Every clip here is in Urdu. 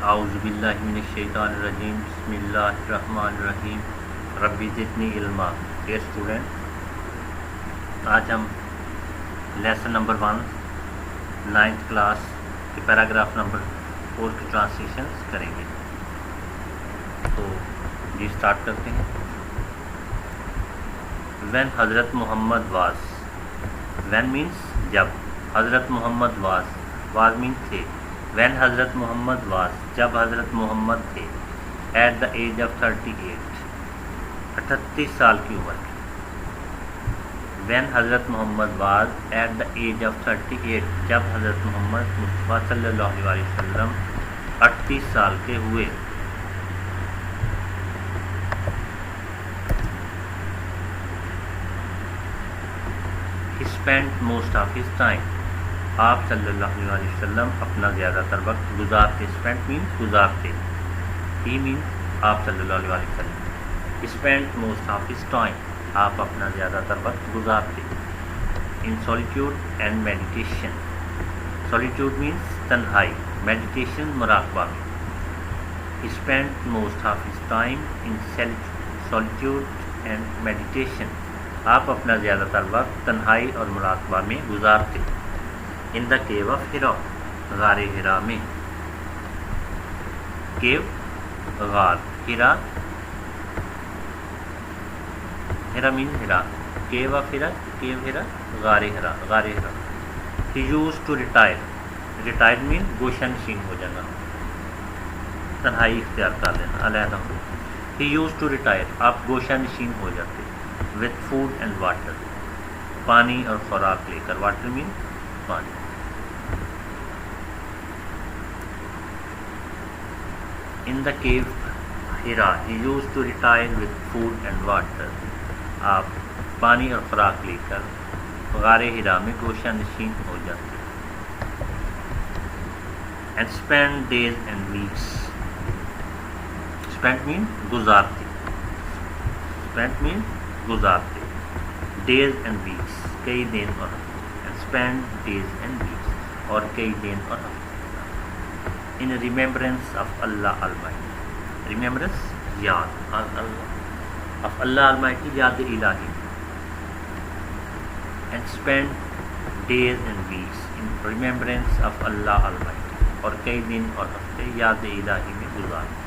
اعوذ باللہ من الشیطان الرجیم بسم اللہ الرحمن الرحیم ربی زدنی علما۔ ڈیئر اسٹوڈنٹ، آج ہم لیسن نمبر 1 9th کلاس کے پیراگراف نمبر 4 کی ٹرانسلیشنز کریں گے۔ تو جی اسٹارٹ کرتے ہیں۔ وین حضرت محمد واز، وین مینس جب، حضرت محمد واز مینس تھے، وین حضرت محمد واز جب حضرت محمد تھے، ایٹ دا ایج آف 38 سال کی عمر کے، وین حضرت Muhammad was at the age of 38 جب حضرت محمد مصطفیٰ صلی اللہ علیہ وسلم 38 سال کے ہوئے۔ He spent most of his time، آپ صلی اللہ علیہ وسلم اپنا زیادہ تر وقت گزارتے، spent means گزارتے، he means آپ صلی اللہ علیہ وسلم، spent most of his time آپ اپنا زیادہ تر وقت گزارتے، in solitude and meditation، solitude means تنہائی، meditation مراقبہ میں، he spent most of his time in solitude and meditation آپ اپنا زیادہ تر وقت تنہائی اور مراقبہ میں گزارتے، ان دا کیو آف ہرا غار ہرا میں، کیو غار، ہرا مین ہرا، کیو آف ہرا، کیو ہرا، غار ہرا، غار ہرا۔ ہی یوز ٹو ریٹائر، ریٹائر مین گوشہ نشین ہو جانا، تنہائی اختیار کر لینا، علیحدہ ہو۔ ہی یوز ٹو ریٹائر آپ گوشہ نشین ہو جاتے، with food and water پانی اور خوراک لے کر، واٹر مین پانی۔ in the cave Hira he used to retire with food and water آپ پانی اور خوراک لے کر غار ہرا میں گوشہ نشین ہو جاتے، and spend days and weeks، spend mean گزارتے، spend mean گزارتے، ڈیز اینڈ ویکس کئی دن اور ہفتے، and spend days and weeks اور کئی دن اور ہفتے، in remembrance of Allah almighty, remembrance یاد، آف اللہ المائٹی یاد الہی، and spend days and weeks in remembrance of Allah almighty اور کئی دن اور ہفتے یاد الہی میں گزارتے۔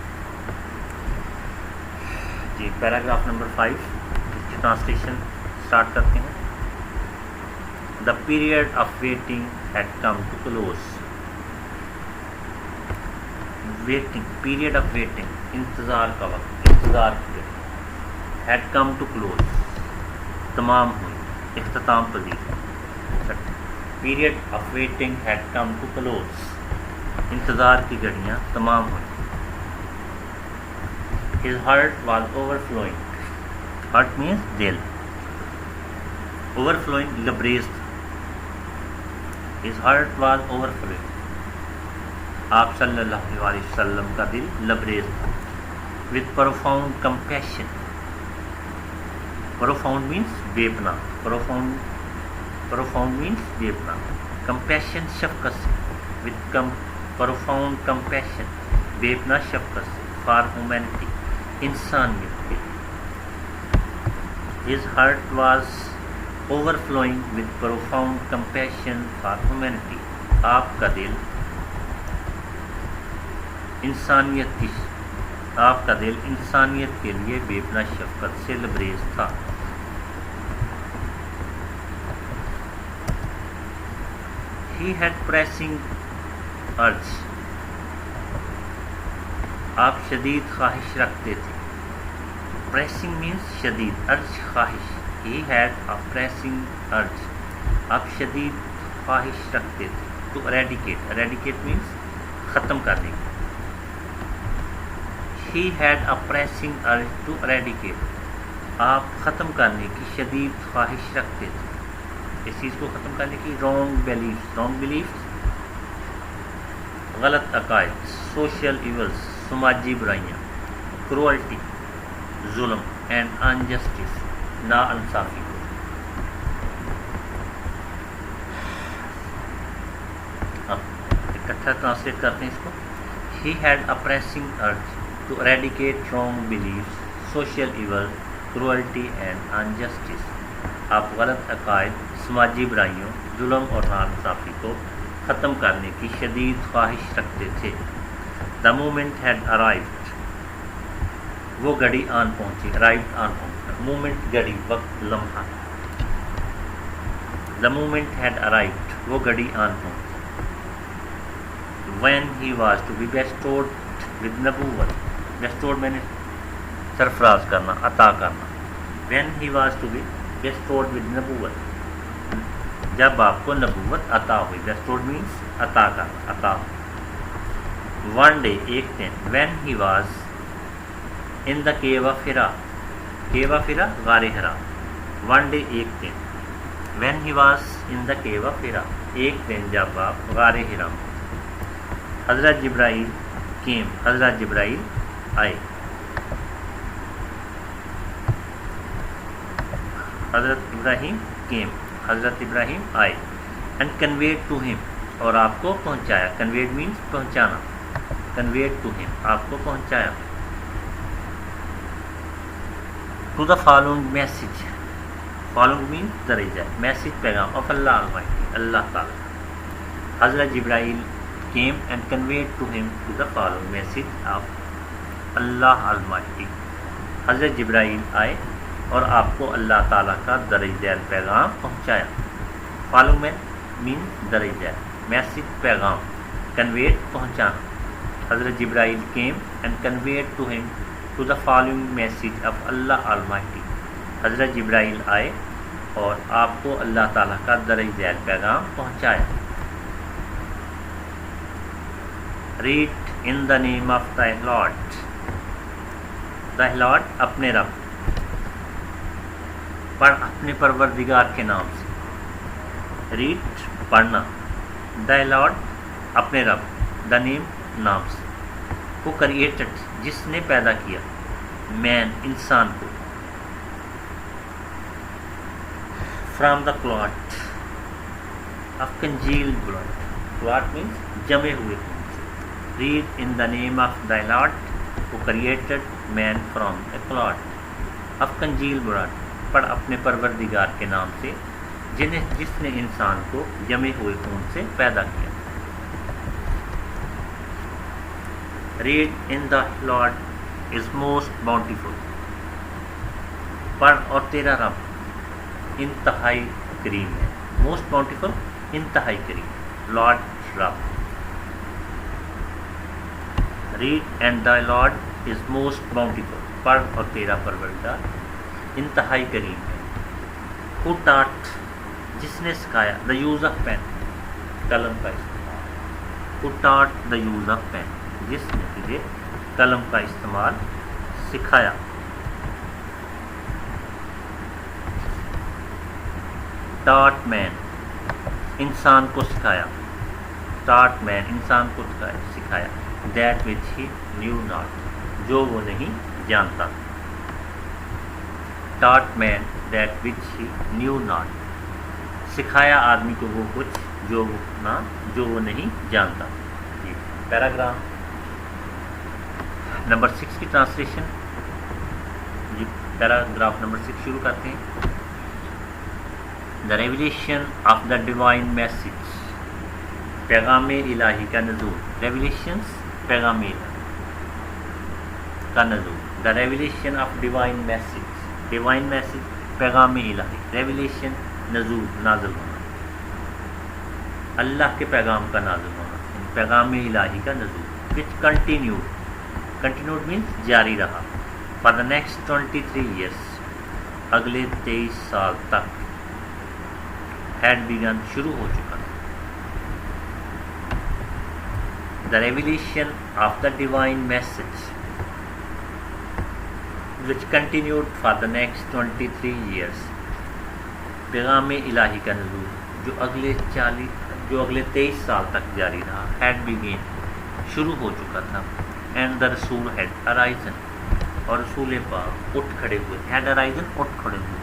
جی پیراگراف نمبر 5 ٹرانسلیشن اسٹارٹ کرتے ہیں۔ The period of waiting had come to close, waiting, period of waiting انتظار کا وقت، انتظار کیا، ہیڈ کم ٹو کلوز تمام ہوئی، اختتام پذیر، period of waiting had come to close انتظار کی گھڑیاں تمام ہوئیں۔ His heart was overflowing, heart means دل، اوور فلوئنگ لبریز تھا، his heart was overflowing آپ صلی اللہ علیہ وسلم کا دل لبریز تھا، with profound compassion, profound means بے پناہ، پروفاؤنڈ مینس بے پناہ، کمپیشن شفقت سے، وتھ پروفاؤنڈ کمپیشن بے پناہ شفقت سے، فار ہیومینٹی انسانیت کے۔ His heart was overflowing with profound compassion for humanity آپ کا دل انسانیت کے لیے بے پناہ شفقت سے لبریز تھا۔ He had pressing urge آپ شدید خواہش رکھتے تھے، پریسنگ مینس شدید، ارج خواہش، ہی ہیڈ اے پریسنگ ارج آپ شدید خواہش رکھتے تھے، ٹو اریڈیکیٹ، اریڈیکیٹ مینس ختم کرنے کی، he had a pressing urge to eradicate آپ ختم کرنے کی شدید خواہش رکھتے تھے، اس چیز کو ختم کرنے کی، رانگ بلیفس غلط عقائد، سوشل ایولز سماجی برائیاں، کروئلٹی ظلم، اینڈ انجسٹس نا انصافی کو۔ اب اکٹھا ٹرانسلیٹ کرتے ہیں اس کو۔ He had a pressing urge to eradicate wrong beliefs, social evil, cruelty and injustice. آپ غلط عقائد، سماجی برائیوں، ظلم اور ناانصافی کو ختم کرنے کی شدید خواہش رکھتے تھے. The moment had arrived. وہ گھڑی آن پہنچی. arrived آن پہنچا. moment گھڑی، وقت، لمحہ. The moment had arrived. وہ گھڑی آن پہنچی. When he was to be bestowed with نبوت. bestowed میں نے سرفراز کرنا، عطا کرنا. When he was to be bestowed with نبوت. جب آپ کو نبوت عطا ہوئی. bestowed means عطا کرنا، عطا. One day ایک دن. When he was in the cave of Hira. cave of Hira غار ہرا. One day ایک دن. When he was in the cave of Hira. ایک دن جب آپ غار ہرا میں. حضرت جبرائیل came. حضرت جبرائیل آئے. حضرت ابراہیم came. حضرت ابراہیم آئے. and conveyed to him. اور آپ کو پہنچایا. conveyed means پہنچانا. conveyed to him. آپ کو پہنچایا. to the following message. following means درجہ. message پیغام of Allah Almighty. اللہ تعالی. حضرت جبرائیل came and conveyed to him to the following message of Allah Almighty. حضرت جبرائیل آئے اور آپ کو اللہ تعالیٰ کا درج ذیل پیغام پہنچایا. فالو میں مین درج ذیل. میسج پیغام. کنویڈ پہنچانا. حضرت جبرائیل came and conveyed to him to the following message of Allah Almighty. حضرت جبرائیل آئے اور آپ کو اللہ تعالیٰ کا درج ذیل پیغام پہنچایا. Read in the name of thy Lord. thy Lord اپنے رب. پڑھ اپنے پروردگار کے نام سے. ریڈ پڑھنا. thy Lord اپنے رب. the name نام سے. who created جس نے پیدا کیا. man انسان کو. from the clot of congealed blood. clot means جمے ہوئے خون سے. read in the name of thy Lord who created man from a clot of congealed blood. پڑھ اپنے پروردگار کے نام سے جس نے انسان کو جمے ہوئے خون سے پیدا کیا. read in the Lord is most bountiful. پڑھ اور تیرا رب انتہائی کریم ہے. most bountiful انتہائی کریم. Lord رب. read and thy Lord is most bountiful. پڑھ اور تیرا پروردگار انتہائی کریم ہے. who taught جس نے سکھایا. the use of pen قلم کا استعمال. who taught the use of pen جس نے تجھے قلم کا استعمال سکھایا. taught man انسان کو سکھایا. taught man انسان کو سکھایا. that which he knew not جو وہ نہیں جانتا. taught man that which he knew not سکھایا آدمی کو وہ کچھ جو وہ نہیں جانتا. جی پیراگراف نمبر 6 کی ٹرانسلیشن. جی پیراگراف نمبر 6 شروع کرتے ہیں. the revelation of the divine message. پیغام الہی کا نزول. revelations پیغام الہی کا نزول. the revelation of divine message. divine message پیغام الہی. revelation نزول نازل ہونا. اللہ کے پیغام کا نازل ہونا. پیغام الہی کا نزول. which continued means جاری رہا. for the next 23 years اگلے 23 سال تک. had begun شروع ہو چکا. the revelation of the divine message which continued for the next 23 years. پیغام الہی کا نزول جو اگلے 23 سال تک جاری رہا. had begun شروع ہو چکا تھا. and the رسول had arisen اور رسول پاک اٹھ کھڑے ہوئے. had arisen اٹھ کھڑے ہوئے.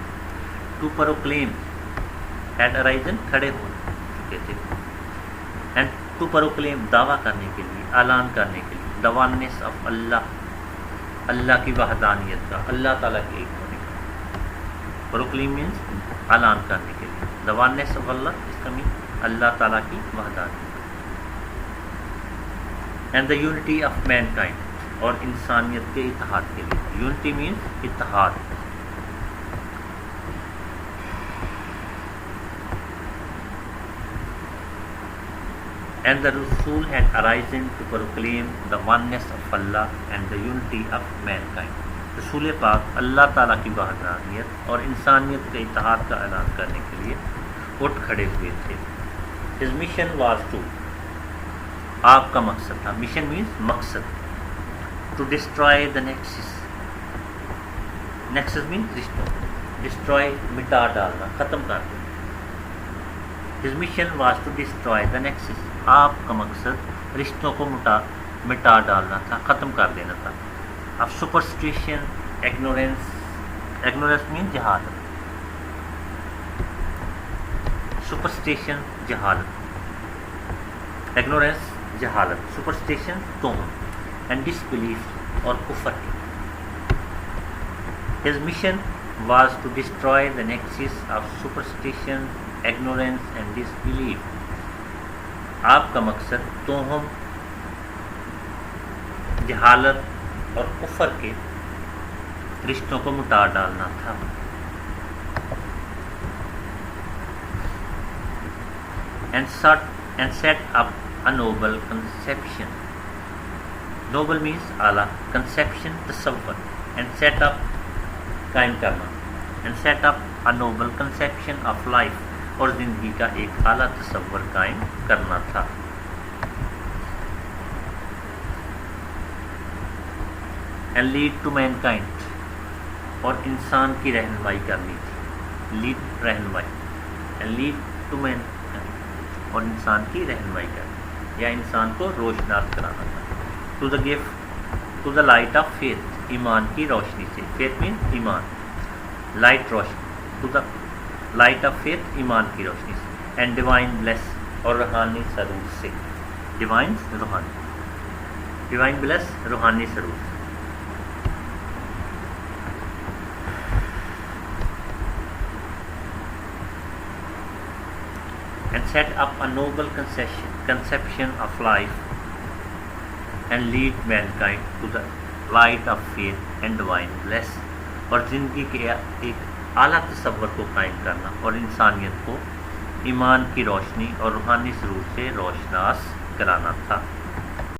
to proclaim had arisen کھڑے ہو چکے تھے. and to proclaim دعویٰ کرنے کے لیے، اعلان کرنے کے لیے. دا وننس آف اللہ، اللہ کی وحدانیت کا، اللہ تعالیٰ کے ایک ہونے کا. پروکلیم مینس اعلان کرنے کے لیے. دا وننس آف اللہ اس کا مین اللہ تعالیٰ کی وحدانیت. And the unity of mankind, اور انسانیت کے اتحاد کے لیے. یونٹی مینس اتحاد. And the Rasul had arisen to proclaim the oneness of Allah and the unity of mankind. رسول پاک اللہ تعالیٰ کی وحدانیت اور انسانیت کے اتحاد کا اعلان کرنے کے لیے اٹھ کھڑے ہوئے تھے. His mission was to، آپ کا مقصد تھا. mission means مقصد. To destroy the nexus. Nexus means رشتوں. Destroy مٹا ڈالنا، ختم کر دینا. His mission was to destroy the nexus. آپ کا مقصد رشتوں کو مٹا ڈالنا تھا، ختم کر دینا تھا. اب سپرسٹیشن، ایگنورینس مین جہالت. سپرسٹیشن جہالت، ایگنورینس جہالت، سپرسٹیشن توہم، اینڈ ڈسبلیف اور کفر. His mission was to destroy the nexus of superstition, ignorance and disbelief. آپ کا مقصد توہم، جہالت اور کفر کے رشتوں کو مٹا ڈالنا تھا. And set up a noble conception. Noble means اعلیٰ، conception تصور. And set up قائم کرنا. And set up a noble conception of life. اور زندگی کا ایک اعلیٰ تصور قائم کرنا تھا. And lead to mankind. اور انسان کی رہنمائی کرنی تھی. lead رہنمائی. And lead to mankind. اور انسان کی رہنمائی کرنی یا انسان کو روشناس کرانا تھا. To the gift، to the light of faith. ایمان کی روشنی سے. faith means ایمان. light روشنی. to the light of faith, ایمان کی روشنی سے. اینڈ ڈیوائن بلیس، اور روحانی سرور سے. ڈیوائن روحانی، ڈیوائن بلیس روحانی سرور سے. And set up a noble conception of life and lead mankind to the light of faith and divine bliss. اور زندگی کے ایک اعلیٰ تصور کو قائم کرنا اور انسانیت کو ایمان کی روشنی اور روحانی سرور سے روشناس کرانا تھا.